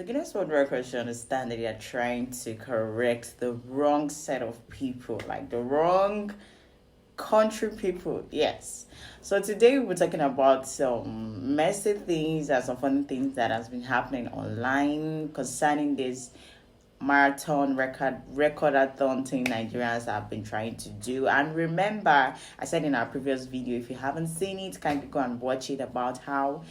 So Guinness World Records should understand that they are trying to correct the wrong set of people, like the wrong country people. Yes. So today we're talking about some messy things and some funny things that has been happening online concerning this marathon record-a-thon thing Nigerians have been trying to do. And remember, I said in our previous video, if you haven't seen it, kindly go and watch it, about how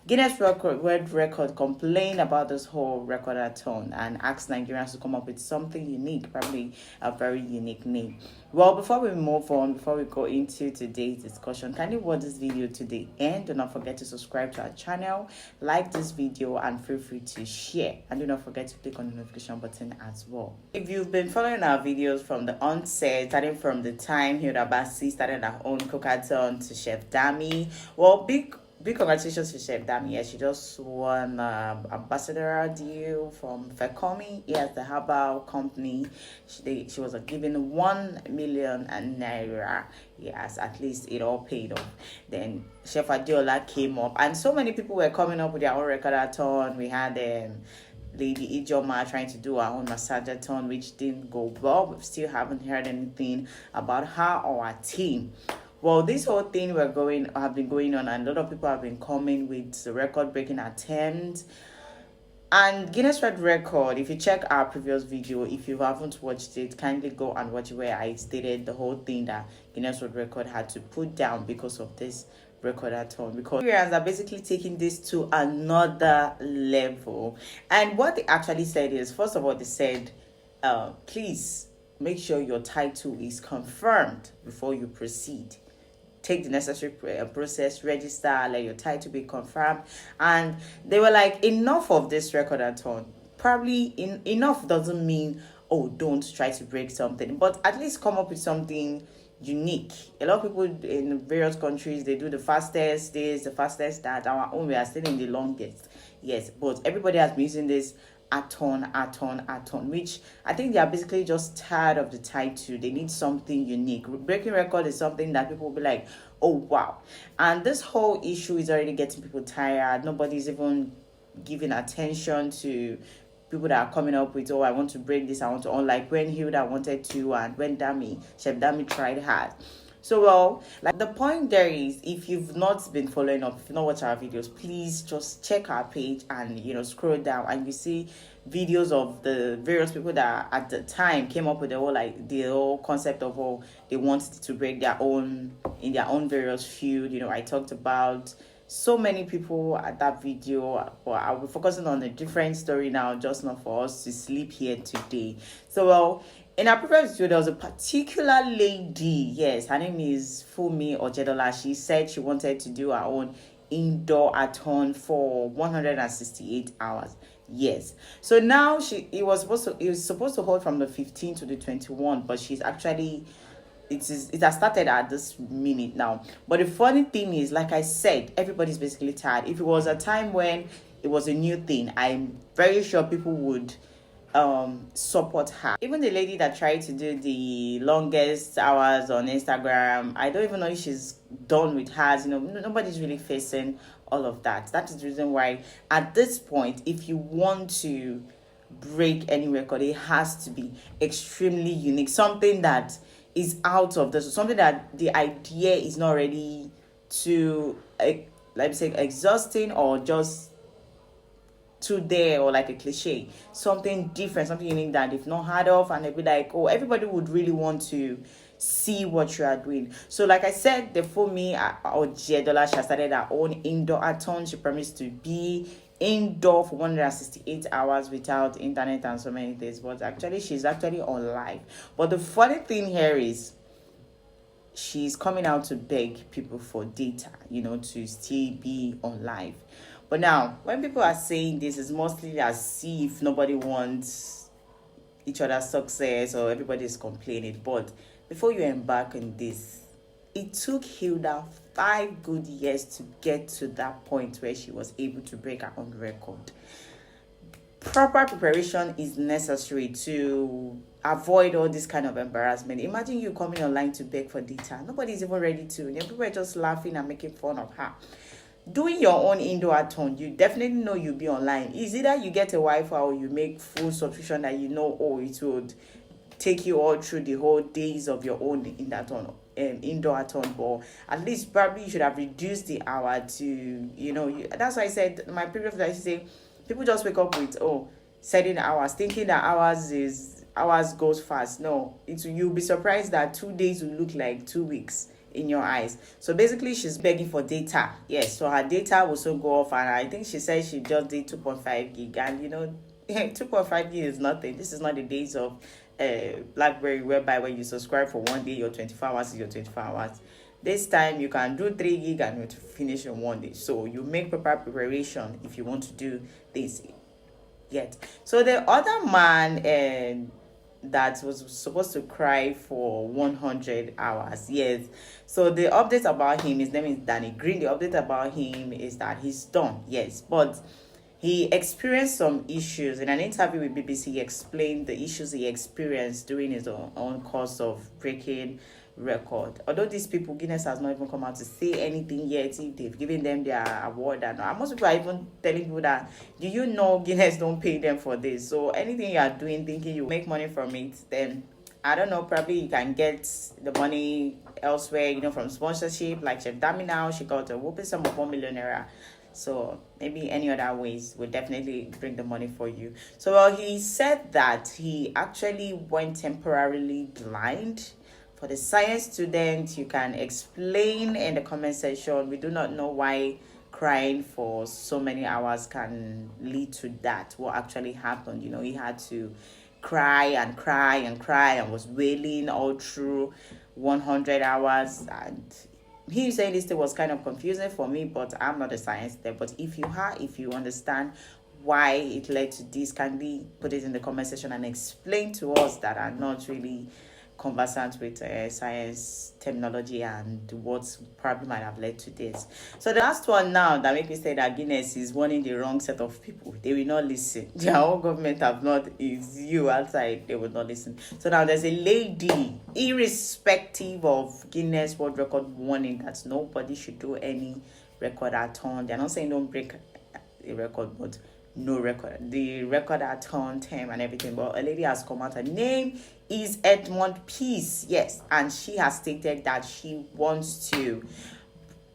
Guinness World Record complained about this whole record-a-thon and asked Nigerians to come up with something unique, probably a very unique name. Well, before we move on, before we go into today's discussion, kindly watch this video to the end. Do not forget to subscribe to our channel, like this video, and feel free to share. And do not forget to click on the notification button as well. If you've been following our videos from the onset, starting from the time Hilda Bassi started her own cookathon to Chef Dami, well, big congratulations to Chef Dami. Yes, she just won ambassador deal from Fekomi. Yes, the herbal company. She was given 1 million naira. Yes, at least it all paid off. Then Chef Adiola came up, and so many people were coming up with their own record-a-thon. We had Lady Ijoma trying to do our own massage-a-thon, which didn't go well. We still haven't heard anything about her or our team. Well, this whole thing have been going on, and a lot of people have been coming with record-breaking attempts. And Guinness World Record, if you check our previous video, if you haven't watched it, kindly go and watch it, where I stated the whole thing that Guinness World Record had to put down because of this record-a-thon, because Nigerians are basically taking this to another level. And what they actually said is, first of all, they said, please make sure your title is confirmed before you proceed. Take the necessary process, register, let your title be confirmed. And they were like, enough of this record-a-thon. Probably enough doesn't mean, oh, don't try to break something, but at least come up with something unique. A lot of people in various countries, they do the fastest this, the fastest that. Our own, we are still in the longest. Yes, but everybody has been using this a-thon, which I think they are basically just tired of the title. They need something unique. Breaking record is something that people will be like, oh wow. And this whole issue is already getting people tired. Nobody's even giving attention to people that are coming up with, oh, I want to break this, I want to, unlike when Hilda wanted to, and when Chef Dami tried hard. So, well, like, the point there is, if you've not been following up, if you've not watched our videos, please just check our page and, scroll down, and you see videos of the various people that at the time came up with the whole concept of, oh, they wanted to break their own, in their own various field. I talked about so many people at that video, but I'll be focusing on a different story now, just not for us to sleep here today. So, well, in our previous video, there was a particular lady. Yes, her name is Fumi Ojedola. She said she wanted to do her own indoor-a-thon for 168 hours. Yes. So now it was supposed to hold from the 15th to the 21st, but she's actually, it has started at this minute now. But the funny thing is, like I said, everybody's basically tired. If it was a time when it was a new thing, I'm very sure people would support her. Even the lady that tried to do the longest hours on Instagram, I don't even know if she's done with hers. Nobody's really facing all of that. That is the reason why at this point, if you want to break any record, it has to be extremely unique, something that is out of this, something that the idea is not ready to, let me say, exhausting or just too there, or like a cliche, something different, something unique that they've not heard of, and they'll be like, oh, everybody would really want to see what you are doing. So like I said, the Fumi Ojedola, she started her own indoor-a-thon. She promised to be indoor for 168 hours without internet and so many things, but actually she's actually on live. But the funny thing here is, she's coming out to beg people for data, to still be on live. But now, when people are saying this, it's mostly as if nobody wants each other's success or everybody is complaining. But before you embark on this, it took Hilda 5 good years to get to that point where she was able to break her own record. Proper preparation is necessary to avoid all this kind of embarrassment. Imagine you coming online to beg for data. Nobody's even ready to. People are just laughing and making fun of her. doing your own indoor-a-thon, you definitely know you'll be online. It's either you get a Wi-Fi or you make full subscription that you know, oh, it would take you all through the whole days of your own indoor-a-thon, but at least probably you should have reduced the hour to, that's why I said my previous video, I say people just wake up with, oh, setting hours, thinking that hours goes fast. No, you'll be surprised that 2 days will look like 2 weeks in your eyes. So basically she's begging for data. Yes, so her data will also go off, and I think she said she just did 2.5 gig, and 2.5 gig is nothing. This is not the days of BlackBerry, whereby when you subscribe for 1 day, your 24 hours is your 24 hours. This time you can do 3 gig and you finish in 1 day. So you make proper preparation if you want to do this yet. So the other man that was supposed to cry for 100 hours. Yes. So the update about him, his name is Danny Green. The update about him is that he's done. Yes. But he experienced some issues. In an interview with BBC, he explained the issues he experienced during his own course of breaking record. Although these people, Guinness has not even come out to say anything yet if they've given them their award, and most people are even telling people that, do you know Guinness don't pay them for this? So anything you are doing thinking you make money from it, then I don't know, probably you can get the money elsewhere, from sponsorship. Like Chef Dami now, she got a whooping sum of 1 million naira. So maybe any other ways would definitely bring the money for you. So he said that he actually went temporarily blind. For the science student, you can explain in the comment section. We do not know why crying for so many hours can lead to that. What actually happened? He had to cry and cry and cry and was wailing all through 100 hours. And he saying this thing was kind of confusing for me, but I'm not a science there. But if you understand why it led to this, kindly put it in the comment section and explain to us that are not really conversant with science terminology and what probably might have led to this. So the last one now that make me say that Guinness is warning the wrong set of people. They will not listen. Their own government have not, is you outside, they will not listen. So now there's a lady, irrespective of Guinness World Record, warning that nobody should do any record-a-thon. They're not saying don't break a record, but no record, the record-a-thon term and everything. But a lady has come out. Her name is Edmond Peace. Yes, and she has stated that she wants to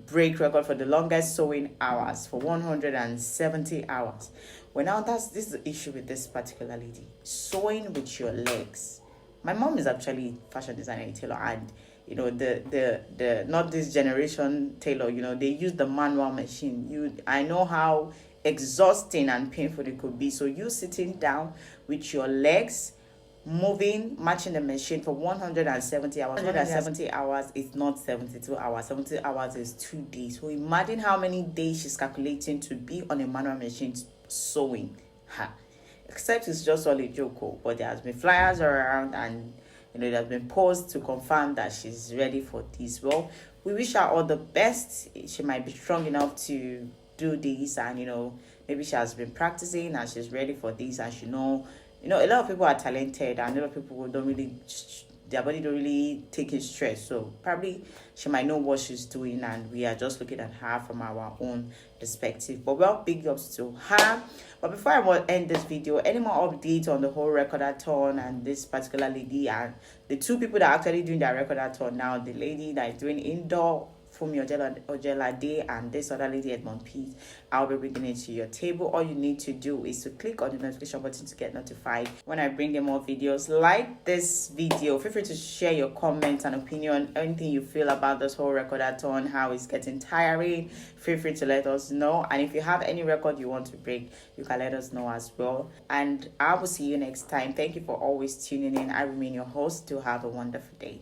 break record for the longest sewing hours for 170 hours. Well, now this is the issue with this particular lady, sewing with your legs. My mom is actually fashion designer and tailor, and the not this generation tailor, they use the manual machine. I know how exhausting and painful it could be. So you sitting down with your legs moving, matching the machine for 170 hours. 170 hours is not 72 hours. 70 hours is 2 days. So imagine how many days she's calculating to be on a manual machine sewing. Except it's just all a joke, but there has been flyers around, and there has been posts to confirm that she's ready for this. Well, we wish her all the best. She might be strong enough to do this, and maybe she has been practicing and she's ready for this, and a lot of people are talented, and a lot of people don't really, their body don't really take it stress. So probably she might know what she's doing, and we are just looking at her from our own perspective. But well, big ups to her. But before I end this video, any more updates on the whole record-a-thon and this particular lady and the two people that are actually doing their record-a-thon now, the lady that is doing indoor, Fumi Ojelade, and this other lady, Edmond Peace, I'll be bringing it to your table. All you need to do is to click on the notification button to get notified when I bring in more videos. Like this video, feel free to share your comments and opinion, anything you feel about this whole record-a-thon, how it's getting tiring. Feel free to let us know, and if you have any record you want to break, you can let us know as well. And I will see you next time. Thank you for always tuning in. I remain your host. Do have a wonderful day.